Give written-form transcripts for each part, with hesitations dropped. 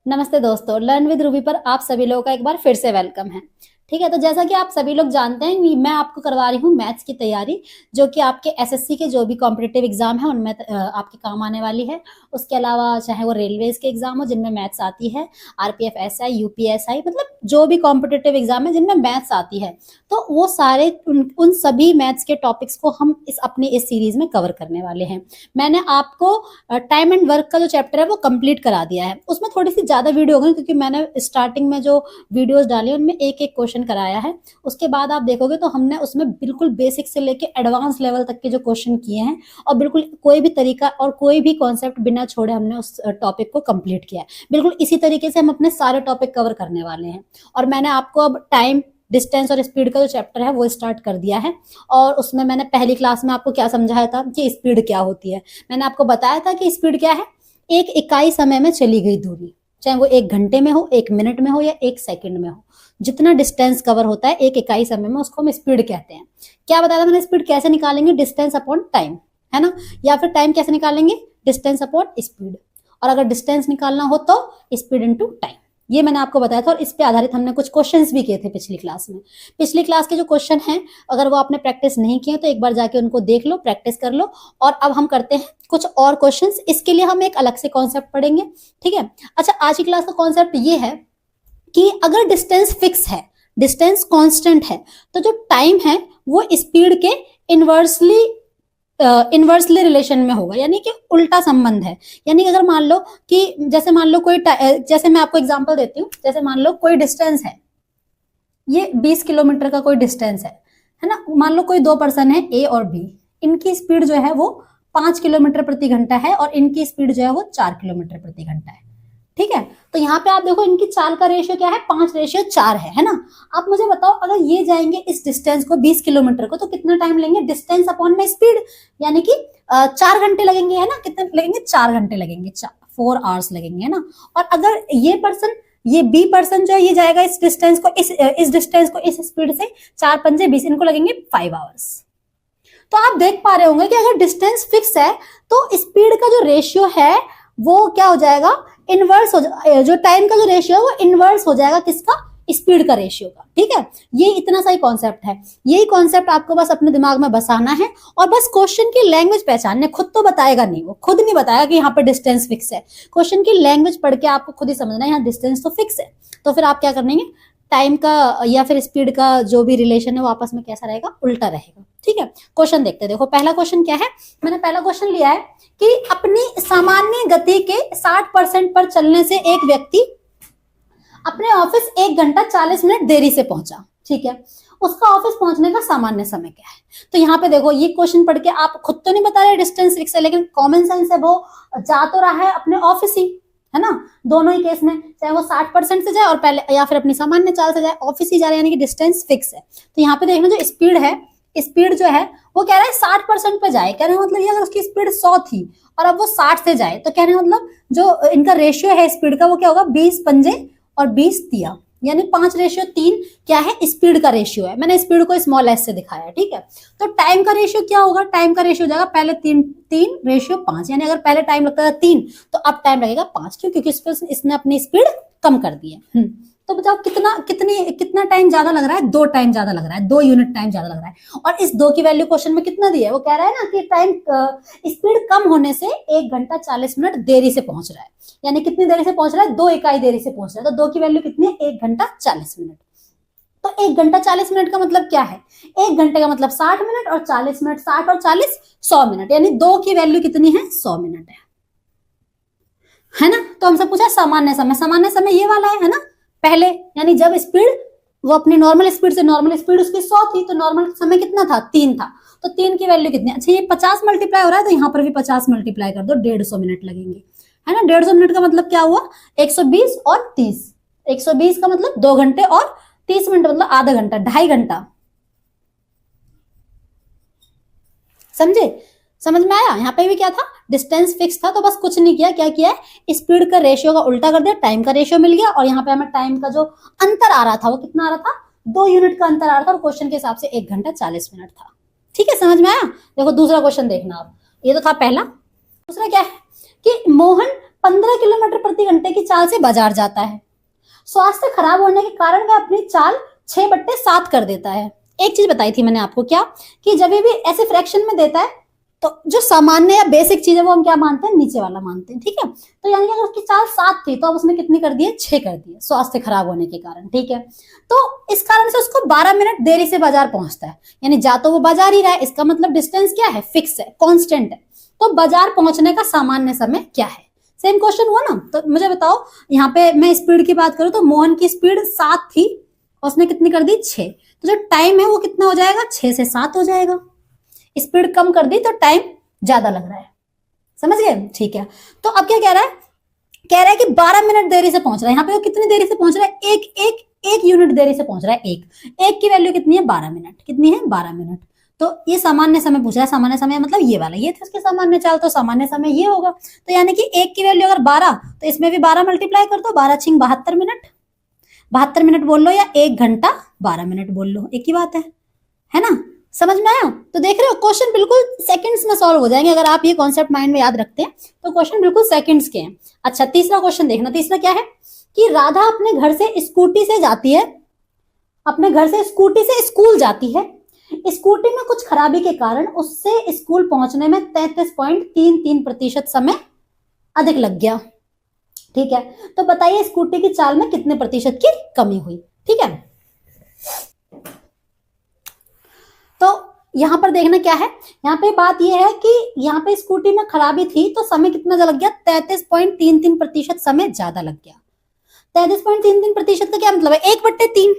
नमस्ते दोस्तों, learn with Ruby पर आप सभी लोगों का एक बार फिर से वेलकम है। ठीक है, तो जैसा कि आप सभी लोग जानते हैं कि मैं आपको करवा रही हूँ मैथ्स की तैयारी, जो कि आपके एसएससी के जो भी कॉम्पिटिटिव एग्जाम है उनमें आपके काम आने वाली है। उसके अलावा चाहे वो रेलवेज के एग्जाम हो जिनमें मैथ्स आती है, आरपीएफ एसआई, यूपीएसआई, मतलब जो भी कॉम्पिटिटिव एग्जाम है जिनमें मैथ्स आती है, तो वो सारे उन सभी मैथ्स के टॉपिक्स को हम अपनी इस सीरीज में कवर करने वाले हैं। मैंने आपको टाइम एंड वर्क का जो चैप्टर है वो कंप्लीट करा दिया है। उसमें थोड़ी सी ज्यादा वीडियो हो गई क्योंकि मैंने स्टार्टिंग में जो वीडियोस डाली उनमें एक एक क्वेश्चन कराया है। उसके बाद आप देखोगे तो हमने उसमें बिल्कुल बेसिक से लेके एडवांस लेवल तक के जो क्वेश्चन किए हैं और बिल्कुल कोई भी तरीका और कोई भी कॉन्सेप्ट बिना छोड़े हमने उस टॉपिक को कंप्लीट किया है। बिल्कुल इसी तरीके से हम अपने सारे टॉपिक कवर करने वाले हैं। और मैंने आपको अब टाइम, डिस्टेंस और स्पीड का जो चैप्टर है वो स्टार्ट कर दिया है। और उसमें मैंने पहली क्लास में आपको क्या समझाया था कि स्पीड क्या होती है। मैंने आपको बताया था कि स्पीड क्या है, एक इकाई समय में चली गई दूरी, चाहे वो 1 घंटे में हो, 1 मिनट में हो या 1 सेकंड में हो, जितना डिस्टेंस कवर होता है एक इकाई समय में उसको हम स्पीड कहते हैं। क्या बताया था मैंने, स्पीड कैसे निकालेंगे, डिस्टेंस अपॉन टाइम, है ना। या फिर टाइम कैसे निकालेंगे, डिस्टेंस अपॉन स्पीड। और अगर डिस्टेंस निकालना हो तो स्पीड इनटू टाइम। ये मैंने आपको बताया था और इस पे आधारित हमने कुछ क्वेश्चंस भी किए थे पिछली क्लास में। पिछली क्लास के जो क्वेश्चन हैं, अगर वो आपने प्रैक्टिस नहीं किए तो एक बार जाके उनको देख लो, प्रैक्टिस कर लो। और अब हम करते हैं कुछ और क्वेश्चंस। इसके लिए हम एक अलग से कॉन्सेप्ट पढ़ेंगे, ठीक है। अच्छा, आज की क्लास का कॉन्सेप्ट ये है कि अगर डिस्टेंस फिक्स है, डिस्टेंस कांस्टेंट है, तो जो टाइम है वो स्पीड के इनवर्सली इनवर्सली रिलेशन में होगा, यानी कि उल्टा संबंध है। यानी कि अगर मान लो कि जैसे मान लो कोई जैसे मैं आपको एग्जांपल देती हूँ, जैसे मान लो कोई डिस्टेंस है, ये 20 किलोमीटर का कोई डिस्टेंस है ना। मान लो कोई दो पर्सन है ए और बी, इनकी स्पीड जो है वो 5 किलोमीटर प्रति घंटा है और इनकी स्पीड जो है वो 4 किलोमीटर प्रति घंटा है, ठीक है। तो यहाँ पे आप देखो इनकी चाल का रेशियो क्या है, 5:4 है ना। आप मुझे बताओ, अगर ये जाएंगे इस डिस्टेंस को 20 किलोमीटर को, तो कितना टाइम लेंगे, डिस्टेंस अपॉन में स्पीड, यानी कि 4 घंटे लगेंगे, है ना। कितने लगेंगे, 4 घंटे लगेंगे, 4 आवर्स लगेंगे, है ना। और अगर ये पर्सन, ये बी पर्सन जो है ये जाएगा इस डिस्टेंस को इस डिस्टेंस को इस स्पीड से, 4×5 = 20, इनको लगेंगे 5 आवर्स। तो आप देख पा रहे होंगे कि अगर डिस्टेंस फिक्स है तो स्पीड का जो रेशियो है वो क्या हो जाएगा, इनवर्स हो जो टाइम का जो रेशियो है वो इनवर्स हो जाएगा किसका, स्पीड का रेशियो का, ठीक है। ये इतना सही कॉन्सेप्ट है। यही कॉन्सेप्ट आपको बस अपने दिमाग में बसाना है और बस क्वेश्चन की लैंग्वेज पहचानने, खुद तो बताएगा नहीं, वो खुद नहीं बताएगा कि यहाँ पर डिस्टेंस फिक्स है। क्वेश्चन की लैंग्वेज पढ़ के आपको खुद ही समझना है यहाँ डिस्टेंस तो फिक्स है। तो फिर आप क्या करेंगे, टाइम का या फिर स्पीड का जो भी रिलेशन है वो आपस में कैसा रहेगा, उल्टा रहेगा, ठीक है। क्वेश्चन देखते हैं। देखो पहला क्वेश्चन क्या है, मैंने पहला क्वेश्चन लिया है कि अपनी सामान्य गति के 60% पर चलने से एक व्यक्ति अपने ऑफिस 1 घंटा 40 मिनट देरी से पहुंचा, ठीक है। उसका ऑफिस पहुंचने का सामान्य समय क्या है। तो यहाँ पे देखो ये क्वेश्चन पढ़ के आप खुद तो नहीं बता रहे डिस्टेंस फिक्स है, लेकिन कॉमन सेंस है, वो जा तो रहा है अपने ऑफिस ही, है ना। दोनों ही केस में चाहे वो 60% से जाए और पहले या फिर अपनी सामान्य चाल से जाए, ऑफिस ही जा रहा है, यानी कि डिस्टेंस फिक्स है। तो यहाँ पे देखना जो स्पीड है, स्पीड जो है वो कह रहा है 60% पे जाए। कहने का मतलब ये अगर उसकी स्पीड 100 थी और अब वो 60 से जाए, तो कहने का मतलब जो इनका रेशियो है स्पीड का वो क्या होगा, 20 पंजे और 20 तिया, यानी 5:3 क्या है, स्पीड का रेशियो है। मैंने स्पीड को स्मॉल एस से दिखाया है, ठीक है। तो टाइम का रेशियो क्या होगा, टाइम का रेशियो जाएगा पहले 3:5, यानी अगर पहले टाइम लगता था 3 तो अब टाइम लगेगा 5, क्यों, क्योंकि इसने अपनी स्पीड कम कर दी है। तो बताओ कितना टाइम ज्यादा लग रहा है, 2 टाइम ज्यादा लग रहा है, 2 यूनिट टाइम ज्यादा लग रहा है। और इस 2 की वैल्यू क्वेश्चन में कितना दी है, वो कह रहा है ना कि टाइम स्पीड कम होने से 1 घंटा 40 मिनट देरी से पहुंच रहा है, यानी कितनी देरी से पहुंच रहा है, 2 इकाई देरी से पहुंच रहा है। तो 2 की वैल्यू कितनी है, 1 घंटा 40 मिनट। तो 1 घंटा 40 मिनट का मतलब क्या है, 1 घंटे का मतलब 60 मिनट और 40 मिनट, 60 और 40 100 मिनट, यानी 2 की वैल्यू कितनी है, 100 मिनट है ना। तो हमसे पूछा सामान्य समय, सामान्य समय ये वाला है ना, पहले, यानी जब स्पीड वो अपनी नॉर्मल स्पीड से, नॉर्मल स्पीड उसकी 100 थी तो नॉर्मल समय कितना था, 3 था। तो 3 की वैल्यू कितनी, अच्छा ये 50 मल्टीप्लाई हो रहा है तो यहाँ पर भी 50 मल्टीप्लाई कर दो, 150 मिनट लगेंगे, है ना। 150 मिनट का मतलब क्या हुआ, 120 और 30, 120 का मतलब 2 घंटे और 30 मिनट मतलब आधा घंटा, 2.5 घंटा। समझे, समझ में आया। यहाँ पे भी क्या था, डिस्टेंस फिक्स था तो बस कुछ नहीं किया, क्या किया है, स्पीड का रेशियो का उल्टा कर दिया, टाइम का रेशियो मिल गया। और यहाँ पे हमें टाइम का जो अंतर आ रहा था वो कितना आ रहा था, 2 यूनिट का अंतर आ रहा था और क्वेश्चन के हिसाब से 1 घंटा 40 मिनट था, ठीक है। समझ में आया। देखो दूसरा क्वेश्चन देखना आप, ये तो था पहला। दूसरा क्या है कि मोहन 15 किलोमीटर प्रति घंटे की चाल से बाजार जाता है। स्वास्थ्य खराब होने के कारण वह अपनी चाल 6/7 कर देता है। एक चीज बताई थी मैंने आपको, क्या कि जब भी ऐसे फ्रैक्शन में देता है तो जो सामान्य या बेसिक चीज है वो हम क्या मानते हैं, नीचे वाला मानते हैं, ठीक है। तो यानी कि अगर उसकी चाल 7 थी तो अब उसने कितनी कर दी है, 6 कर दी है, स्वास्थ्य खराब होने के कारण, ठीक है। तो इस कारण से उसको 12 मिनट देरी से बाजार पहुंचता है, यानी जा तो वो बाजार ही रहा है, इसका मतलब डिस्टेंस क्या है, फिक्स है, कांस्टेंट है। तो बाजार पहुंचने का सामान्य समय क्या है। सेम क्वेश्चन हुआ ना। तो मुझे बताओ, यहाँ पे मैं स्पीड की बात करूं तो मोहन की स्पीड 7 थी, उसने कितनी कर दी, 6। तो जो टाइम है वो कितना हो जाएगा, 6 से 7 हो जाएगा। स्पीड कम कर दी तो टाइम ज्यादा लग रहा है, समझ गए, ठीक है। तो अब क्या कह रहा है, कह रहा है कि 12 मिनट देरी से पहुंच रहा है। यहाँ पे वो कितनी देरी से पहुंच रहा है, एक यूनिट देरी से पहुंच रहा है। एक की वैल्यू कितनी है, 12 मिनट। कितनी है, 12 मिनट। तो ये सामान्य समय पूछ रहा है, सामान्य समय मतलब ये वाला, ये थे उसके सामान्य चाल, तो सामान्य समय ये होगा। तो यानी कि एक की वैल्यू अगर 12, तो इसमें भी 12 मल्टीप्लाई कर दो, 12 छिंग 72 मिनट, 72 मिनट बोल लो या 1 घंटा 12 मिनट बोल लो, एक ही बात है ना। समझ में आया। तो देख रहे हो क्वेश्चन बिल्कुल सेकंड्स में सॉल्व हो जाएंगे अगर आप ये कॉन्सेप्ट माइंड में याद रखते हैं, तो क्वेश्चन बिल्कुल सेकंड्स के हैं। अच्छा, तीसरा क्वेश्चन देखना। तीसरा क्या है कि राधा अपने घर से स्कूटी से जाती है, अपने घर से स्कूटी से स्कूल जाती है। स्कूटी में कुछ खराबी के कारण उससे स्कूल पहुंचने में 33.33% समय अधिक लग गया, ठीक है। तो बताइए स्कूटी की चाल में कितने प्रतिशत की कमी हुई, ठीक है। तो यहां पर देखना क्या है, यहाँ पे बात यह है कि यहाँ पे स्कूटी में खराबी थी तो समय कितना लग गया, 33.33% समय ज्यादा लग गया। 33.33% का क्या मतलब है, 1/3।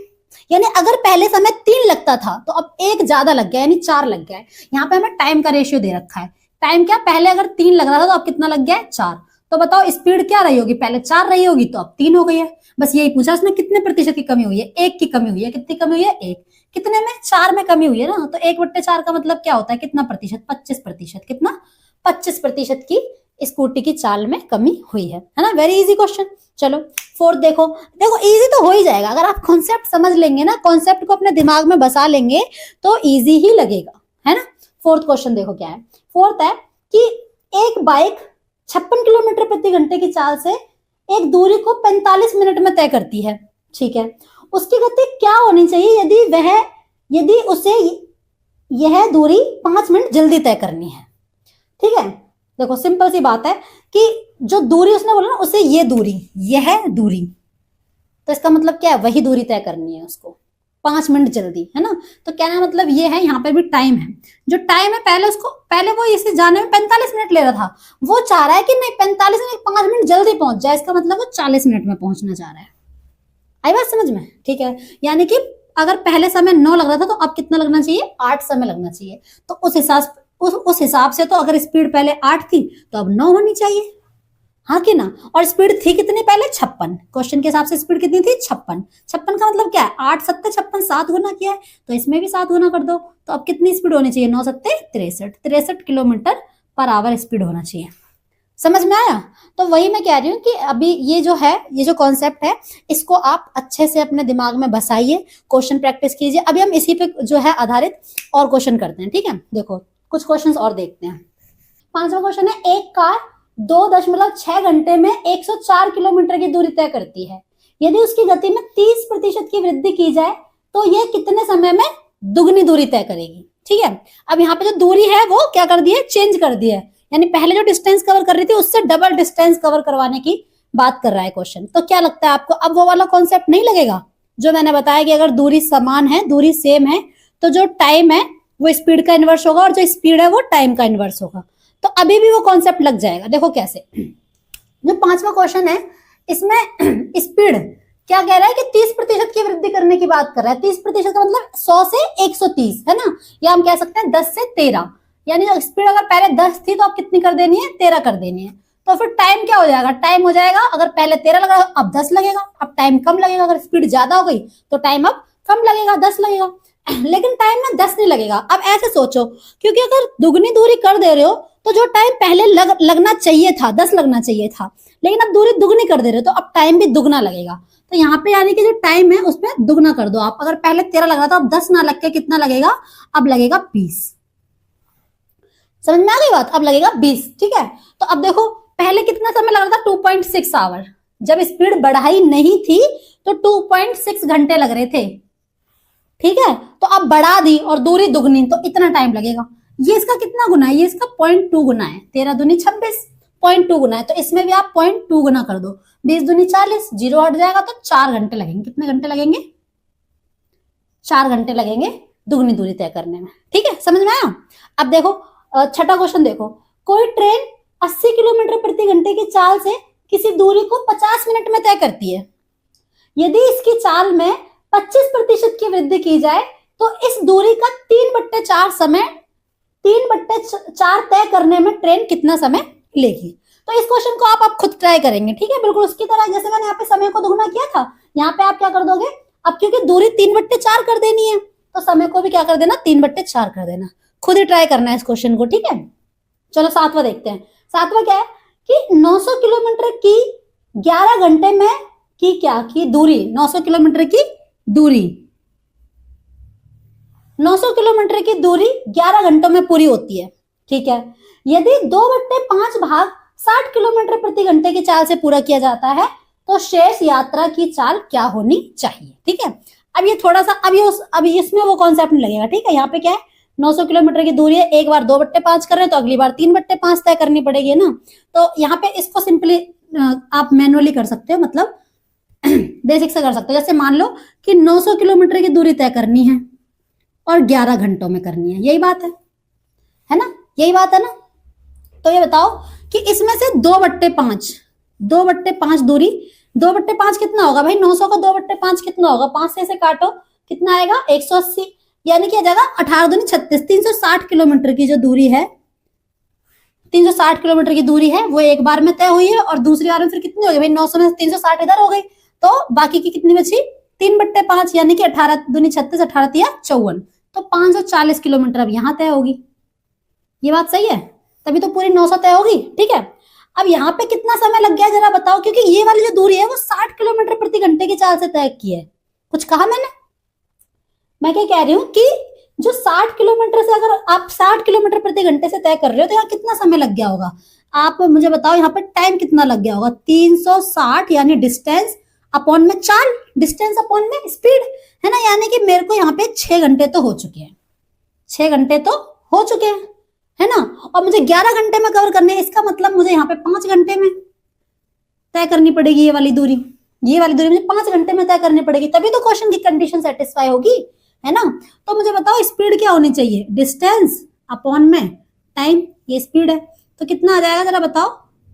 यानी अगर पहले समय 3 लगता था तो अब 1 ज्यादा लग गया, यानी 4 लग गया है। यहाँ पे हमें टाइम का रेशियो दे रखा है। टाइम क्या, पहले अगर 3 लग रहा था तो अब कितना लग गया है, 4। तो बताओ स्पीड क्या रही होगी, पहले 4 रही होगी तो अब 3 हो गई है। बस यही पूछा उसने, कितने प्रतिशत की कमी हुई है, 1 की कमी हुई है। कितनी कमी हुई है, 1। कितने में, 4 में कमी हुई है ना। तो 1/4 का मतलब क्या होता है, कितना प्रतिशत, 25%। कितना, 25% की स्कूटी की चाल में कमी हुई है ना। Very easy question. चलो फोर्थ देखो, देखो इजी तो हो ही जाएगा अगर आप कॉन्सेप्ट समझ लेंगे ना, कॉन्सेप्ट को अपने दिमाग में बसा लेंगे तो इजी ही लगेगा, है ना। फोर्थ क्वेश्चन देखो क्या है। फोर्थ है कि एक बाइक 56 किलोमीटर प्रति घंटे की चाल से एक दूरी को 45 मिनट में तय करती है, ठीक है। उसकी गति क्या होनी चाहिए यदि उसे यह दूरी 5 मिनट जल्दी तय करनी है, ठीक है। देखो सिंपल सी बात है कि जो दूरी उसने बोला ना, उसे यह दूरी, तो इसका मतलब क्या है, वही दूरी तय करनी है उसको 5 मिनट जल्दी, है ना। तो कहना मतलब ये है, यहाँ पे भी टाइम है, जो टाइम है पहले वो इसे जाने में 45 मिनट ले रहा था, वो चाह रहा है कि नहीं 45 मिनट 5 मिनट जल्दी पहुंच जाए, इसका मतलब वो 40 मिनट में पहुंचना चाह रहा है। आई बात समझ में, ठीक है। यानी कि अगर पहले समय 9 लग रहा था तो अब कितना लगना चाहिए, 8 समय लगना चाहिए। तो उस हिसाब से तो अगर स्पीड पहले 8 थी तो अब 9 होनी चाहिए, हाँ कि ना। और स्पीड थी कितनी पहले, 56। क्वेश्चन के हिसाब से स्पीड कितनी थी, 56। 56 का मतलब क्या है, 8 7 56, 7 गुना किया है तो इसमें भी 7 गुना कर दो। तो अब कितनी स्पीड होनी चाहिए, 9 7 63 किलोमीटर पर आवर स्पीड होना चाहिए। समझ में आया। तो वही मैं कह रही हूँ कि अभी ये जो कॉन्सेप्ट है, इसको आप अच्छे से अपने दिमाग में बसाइए, क्वेश्चन प्रैक्टिस कीजिए। अभी हम इसी पे जो है आधारित और क्वेश्चन करते हैं, ठीक है। देखो कुछ क्वेश्चंस और देखते हैं। 5वां क्वेश्चन है, एक कार 2.6 घंटे में 104 किलोमीटर की दूरी तय करती है। यदि उसकी गति में 30% की वृद्धि की जाए तो यह कितने समय में दुगनी दूरी तय करेगी, ठीक है। अब यहाँ पे जो दूरी है वो क्या कर दी है, चेंज कर दी है, यानी पहले जो डिस्टेंस कवर कर रही थी उससे डबल डिस्टेंस कवर करवाने की बात कर रहा है क्वेश्चन। तो क्या लगता है आपको, अब वो वाला कॉन्सेप्ट नहीं लगेगा जो मैंने बताया कि अगर दूरी समान है, दूरी सेम है, तो जो टाइम है वो स्पीड का इनवर्स होगा और जो स्पीड है वो टाइम का इनवर्स होगा। तो अभी भी वो कॉन्सेप्ट लग जाएगा। देखो कैसे, जो 5वां क्वेश्चन है इसमें स्पीड क्या कह रहा है कि 30% की वृद्धि करने की बात कर रहा है। 30% का मतलब 100 से 130, है ना। या हम कह सकते हैं 10 से 13, यानी स्पीड अगर पहले 10 थी तो अब कितनी कर देनी है, 13 कर देनी है। तो फिर टाइम क्या हो जाएगा, टाइम हो जाएगा, अगर पहले 13 लगा अब 10 लगेगा, अब टाइम कम लगेगा। अगर स्पीड ज्यादा हो गई तो टाइम अब कम लगेगा, 10 लगेगा, लेकिन टाइम में 10 नहीं लगेगा। अब ऐसे सोचो, क्योंकि अगर दुगनी दूरी कर दे रहे हो तो जो टाइम पहले लगना चाहिए था, 10 लगना चाहिए था, लेकिन अब दूरी दुगनी कर दे रहे हो तो अब टाइम भी दुगना लगेगा। तो यहाँ पे यानी कि जो टाइम है उसमें दुगना कर दो आप। अगर पहले 13 लग रहा था, अब 10 ना लग के कितना लगेगा, अब लगेगा 20। समझ में आ गई बात, अब लगेगा 20, ठीक है। तो अब देखो पहले कितना समय लग रहा था, 2.6 आवर। जब स्पीड बढ़ाई नहीं थी तो 2.6 घंटे लग रहे थे, ठीक है। तो अब बढ़ा दी और दूरी दुगनी, तो इतना टाइम लगेगा। ये इसका कितना गुना है, ये इसका 0.2 गुना है, 13 दूनी 26, 0.2 गुना है, तो इसमें भी आप 0.2 गुना कर दो, 20 दूनी 40, जीरो हट जाएगा तो 4 घंटे लगेंगे। कितने घंटे लगेंगे, 4 घंटे लगेंगे दुगनी दूरी तय करने में, ठीक है, समझ में आया। अब देखो छठा क्वेश्चन देखो, कोई ट्रेन 80 किलोमीटर प्रति घंटे की चाल से किसी दूरी को 50 मिनट में तय करती है। यदि इसकी चाल में 25% की वृद्धि की जाए तो इस दूरी का 3/4 समय, 3/4 तय करने में ट्रेन कितना समय लेगी। तो इस क्वेश्चन को आप खुद ट्राई करेंगे, ठीक है, बिल्कुल उसकी तरह जैसे मैंने यहाँ पे समय को दुगना किया था, यहाँ पे आप क्या कर दोगे, अब क्योंकि दूरी 3/4 कर देनी है तो समय को भी क्या कर देना, 3/4 कर देना। खुद ही ट्राई करना है इस क्वेश्चन को, ठीक है। चलो सातवां देखते हैं। सातवां क्या है कि 900 किलोमीटर की 11 घंटे में की दूरी, 900 किलोमीटर की दूरी, 900 किलोमीटर की दूरी 11 घंटों में पूरी होती है, ठीक है। यदि 2/5 भाग 60 किलोमीटर प्रति घंटे की चाल से पूरा किया जाता है तो शेष यात्रा की चाल क्या होनी चाहिए, ठीक है। अब ये थोड़ा सा अब इसमें वो कॉन्सेप्ट नहीं लगेगा, ठीक है। यहाँ पे क्या है, 900 किलोमीटर की दूरी है, एक बार 2/5 कर रहे हैं तो अगली बार 3/5 तय करनी पड़ेगी ना। तो यहाँ पे इसको सिंपली आप मैनुअली कर सकते हो, मतलब बेसिक से कर सकते हो। जैसे मान लो कि 900 किलोमीटर की दूरी तय करनी है और 11 घंटों में करनी है, यही बात है ना, यही बात है ना। तो ये बताओ कि इसमें से 2/5 दूरी, 2/5 कितना होगा भाई, 900 का 2/5 कितना होगा, 5 से इसे काटो, कितना आएगा 180, यानी कि आ जाएगा 18 दूनी 36, 360 किलोमीटर की जो दूरी है, 360 किलोमीटर की दूरी है वो एक बार में तय हुई है, और दूसरी बार में फिर कितनी हो गई भाई, 900 में 360 इधर हो गई, तो बाकी की कितनी बची, 3/5, यानी कि 18 दूनी 36, 18 तिया 54, तो 540 किलोमीटर अब यहाँ तय होगी। ये बात सही है, तभी तो पूरी 900 तय होगी, ठीक है। अब यहाँ पे कितना समय लग गया जरा बताओ, क्योंकि ये वाली जो दूरी है वो 60 किलोमीटर प्रति घंटे की चाल से तय की है। कुछ कहा मैंने, मैं क्या कह रही हूँ कि जो 60 किलोमीटर से, अगर आप 60 किलोमीटर प्रति घंटे से तय कर रहे हो तो यहाँ कितना समय लग गया होगा, आप मुझे बताओ यहाँ पर टाइम कितना लग गया होगा, 360 यानी डिस्टेंस अपॉन में चाल, डिस्टेंस अपॉन में स्पीड, है ना, यानी कि मेरे को यहाँ पे 6 घंटे तो हो चुके हैं, 6 घंटे तो हो चुके हैं, है ना। और मुझे 11 घंटे में कवर करने हैं, इसका मतलब मुझे यहाँ पे 5 घंटे में तय करनी पड़ेगी ये वाली दूरी, ये वाली दूरी मुझे 5 घंटे में तय करनी पड़ेगी, तभी तो क्वेश्चन की कंडीशन सेटिस्फाई होगी, है ना। तो मुझे बताओ स्पीड क्या होनी चाहिए, डिस्टेंस अपॉन में टाइम, ये स्पीड है, तो कितना आ जाएगा जरा बताओ,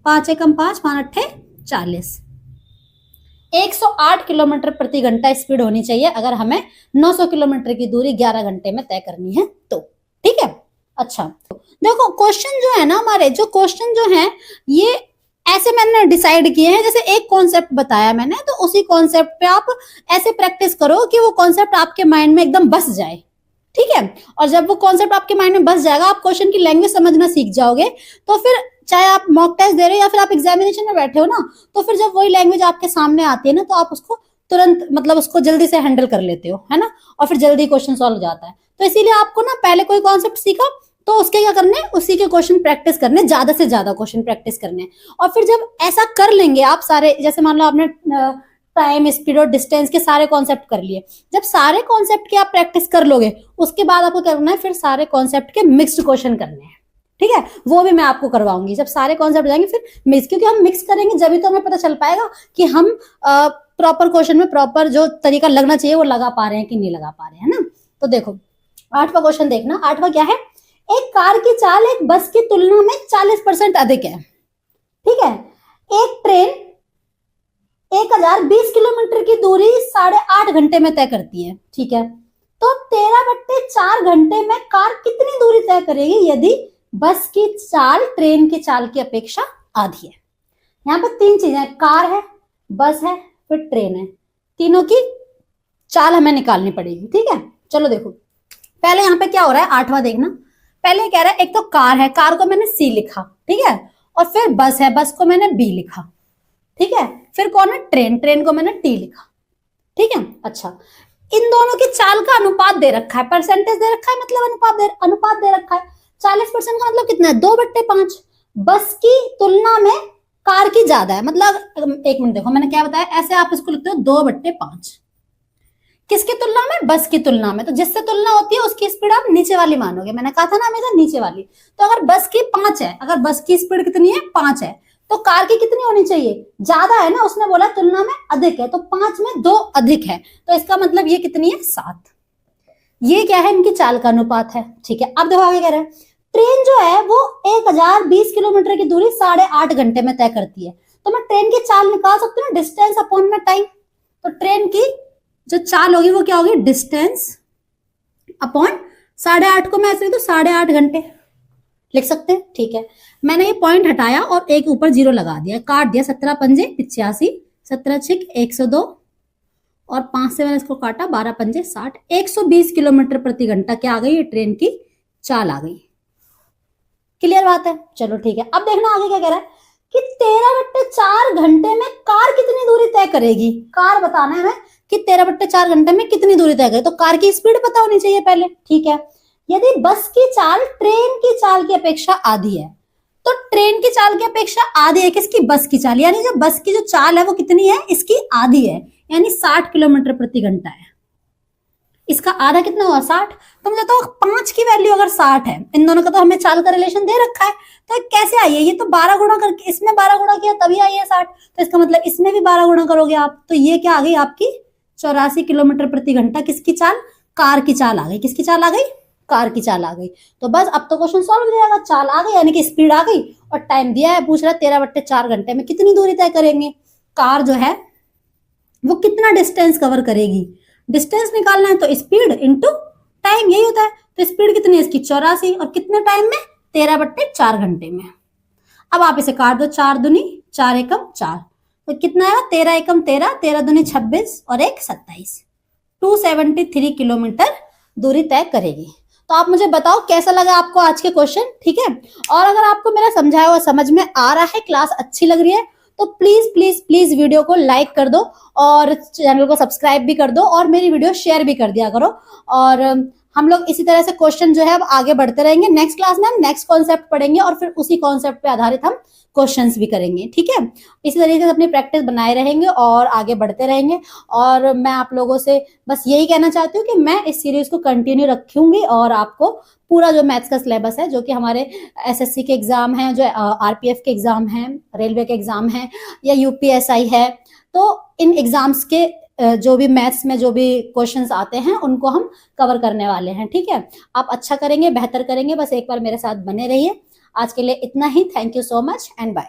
5 एकम 5, 5 अट्ठे 40, 108 किलोमीटर प्रति घंटा स्पीड होनी चाहिए अगर हमें 900 किलोमीटर की दूरी 11 घंटे में तय करनी है तो, ठीक है। अच्छा देखो क्वेश्चन जो है ना, हमारे जो क्वेश्चन जो है ये ऐसे मैंने डिसाइड किए हैं, जैसे एक कॉन्सेप्ट बताया मैंने तो उसी कॉन्सेप्ट पे आप ऐसे प्रैक्टिस करो कि वो कॉन्सेप्ट आपके माइंड में एकदम बस जाए, ठीक है। और जब वो कॉन्सेप्ट आपके माइंड में बस जाएगा, आप क्वेश्चन की लैंग्वेज समझना सीख जाओगे, तो फिर चाहे आप मॉक टेस्ट दे रहे हो या फिर आप एग्जामिनेशन में बैठे हो ना, तो फिर जब वही लैंग्वेज आपके सामने आती है ना, तो आप उसको तुरंत मतलब उसको जल्दी से हैंडल कर लेते हो, है ना, और फिर जल्दी क्वेश्चन सॉल्व हो जाता है। तो इसीलिए आपको ना पहले कोई कॉन्सेप्ट सीखा तो उसके क्या करने, उसी के क्वेश्चन प्रैक्टिस करने, ज्यादा से ज्यादा क्वेश्चन प्रैक्टिस करने, और फिर जब ऐसा कर लेंगे आप सारे, जैसे मान लो आपने टाइम, स्पीड और डिस्टेंस के सारे कॉन्सेप्ट कर लिए, जब सारे कॉन्सेप्ट की आप प्रैक्टिस कर लोगे उसके बाद आपको करना है फिर सारे कॉन्सेप्ट के मिक्स्ड क्वेश्चन करने हैं, ठीक है। वो भी मैं आपको करवाऊंगी, जब सारे कॉन्सेप्ट जाएंगे फिर मिक्स, क्योंकि हम मिक्स करेंगे जब तो हमें पता चल पाएगा कि हम प्रॉपर क्वेश्चन में प्रॉपर जो तरीका लगना चाहिए वो लगा पा रहे हैं कि नहीं लगा पा रहे हैं ना। तो देखो 8वां क्वेश्चन देखना, 8वां क्या है, एक कार की चाल एक बस की तुलना में 40% अधिक है, ठीक है। एक ट्रेन 1020 किलोमीटर की दूरी 8.5 घंटे में तय करती है, ठीक है। तो 13/4 घंटे में कार कितनी दूरी तय करेगी यदि बस की चाल ट्रेन की चाल की अपेक्षा आधी है। यहाँ पर 3 चीजें, कार है, बस है, फिर ट्रेन है, तीनों की चाल हमें निकालनी पड़ेगी, ठीक है। चलो देखो पहले यहाँ पे क्या हो रहा है, 8वां देखना, पहले कह रहा है एक तो कार है, कार को मैंने सी लिखा, ठीक है, और फिर बस है, बस को मैंने बी लिखा, ठीक है, फिर कौन है ट्रेन, ट्रेन को मैंने टी लिखा, ठीक है। अच्छा इन दोनों की चाल का अनुपात दे रखा है, परसेंटेज दे रखा है, मतलब अनुपात दे रखा है, 40% का मतलब कितना है 2/5, बस की तुलना में कार की ज्यादा है। मतलब एक मिनट देखो, मैंने क्या बताया, ऐसे आप इसको लिखते हो 2/5, किसकी तुलना में, बस की तुलना में। तो जिससे तुलना होती है उसकी स्पीड आप नीचे वाली मानोगे, मैंने कहा था ना हमेशा नीचे वाली। तो अगर बस की 5 है, अगर बस की स्पीड कितनी है 5 है, तो कार की कितनी होनी चाहिए, ज्यादा है ना, उसने बोला तुलना में अधिक है, तो 5 में 2 अधिक है, तो इसका मतलब ये कितनी है 7। ये क्या है, इनकी चाल का अनुपात है। ठीक है, अब देखो आगे कह रहे हैं, ट्रेन जो है वो 1020 किलोमीटर की दूरी 8.5 घंटे में तय करती है। तो मैं ट्रेन की चाल निकाल सकती हूँ, डिस्टेंस अपॉन में टाइम। तो ट्रेन की जो चाल होगी वो क्या होगी, डिस्टेंस अपॉन 8.5 को मैं ऐसे लिख दूं 8.5 घंटे, लिख सकते हैं। ठीक है, मैंने ये पॉइंट हटाया और एक ऊपर जीरो लगा दिया, काट दिया, 17 पंजे 85, 17 छिक 102 और 5 से मैंने इसको काटा, 12 पंजे 60, 120 किलोमीटर प्रति घंटा क्या आ गई, ये ट्रेन की चाल आ गई। क्लियर बात है, चलो ठीक है। अब देखना आगे क्या कह रहा है कि 13/4 घंटे में कार कितनी दूरी तय करेगी। कार बताना है हमें कि 13/4 घंटे में कितनी दूरी तय करेगी, तो कार की स्पीड पता होनी चाहिए पहले। ठीक है, यदि बस की चाल ट्रेन की चाल की अपेक्षा आधी है, तो ट्रेन की चाल की अपेक्षा आधी है किसकी, बस की चाल, यानी जो बस की जो चाल है वो कितनी है, इसकी आधी है, यानी 60 किलोमीटर प्रति घंटा है। इसका आधा कितना हुआ 60। तो मुझे तो 5 की वैल्यू अगर 60 है, इन दोनों का तो हमें चाल का रिलेशन दे रखा है, तो कैसे आई है, ये तो 12 गुणा करके, इसमें 12 गुणा किया तभी आई है 60, तो इसका मतलब इसमें भी 12 गुणा करोगे आप, तो ये क्या आ गई आपकी 84 किलोमीटर प्रति घंटा, किसकी चाल, कार की चाल आ गई। किसकी चाल आ गई, कार की चाल आ गई। तो बस अब तो क्वेश्चन सॉल्व हो जाएगा, चाल आ गई यानी कि स्पीड आ गई, और टाइम दिया है, पूछ रहा है 13/4 घंटे में कितनी दूरी तय करेंगे, कार जो है वो कितना डिस्टेंस कवर करेगी। डिस्टेंस निकालना है तो स्पीड इंटू टाइम, यही होता है। तो स्पीड कितनी है इसकी 84, और कितने टाइम में, 13/4 घंटे में। अब आप इसे काट दो, 4 दूनी 4 एकम 4, तो कितना है 13 एकम 13, 13 दूनी 26 और 1 27, 273 किलोमीटर दूरी तय करेगी। तो आप मुझे बताओ कैसा लगा आपको आज के क्वेश्चन। ठीक है, और अगर आपको मेरा समझाया हुआ समझ में आ रहा है, क्लास अच्छी लग रही है, तो प्लीज प्लीज प्लीज वीडियो को लाइक कर दो और चैनल को सब्सक्राइब भी कर दो और मेरी वीडियो शेयर भी कर दिया करो। और हम लोग इसी तरह से क्वेश्चन जो है अब आगे बढ़ते रहेंगे। नेक्स्ट क्लास में हम नेक्स्ट कॉन्सेप्ट पढ़ेंगे और फिर उसी कॉन्सेप्ट पे आधारित हम क्वेश्चंस भी करेंगे। ठीक है, इसी तरीके से अपनी प्रैक्टिस बनाए रहेंगे और आगे बढ़ते रहेंगे। और मैं आप लोगों से बस यही कहना चाहती हूँ कि मैं इस सीरीज को कंटिन्यू रखूंगी और आपको पूरा जो मैथ्स का सिलेबस है, जो कि हमारे एसएससी के एग्जाम हैं, जो आरपीएफ के एग्जाम हैं, रेलवे के एग्जाम हैं या यूपीएसआई है, तो इन एग्जाम्स के जो भी मैथ्स में जो भी क्वेश्चंस आते हैं उनको हम कवर करने वाले हैं। ठीक है, आप अच्छा करेंगे, बेहतर करेंगे, बस एक बार मेरे साथ बने रहिए। आज के लिए इतना ही, thank you so much and bye.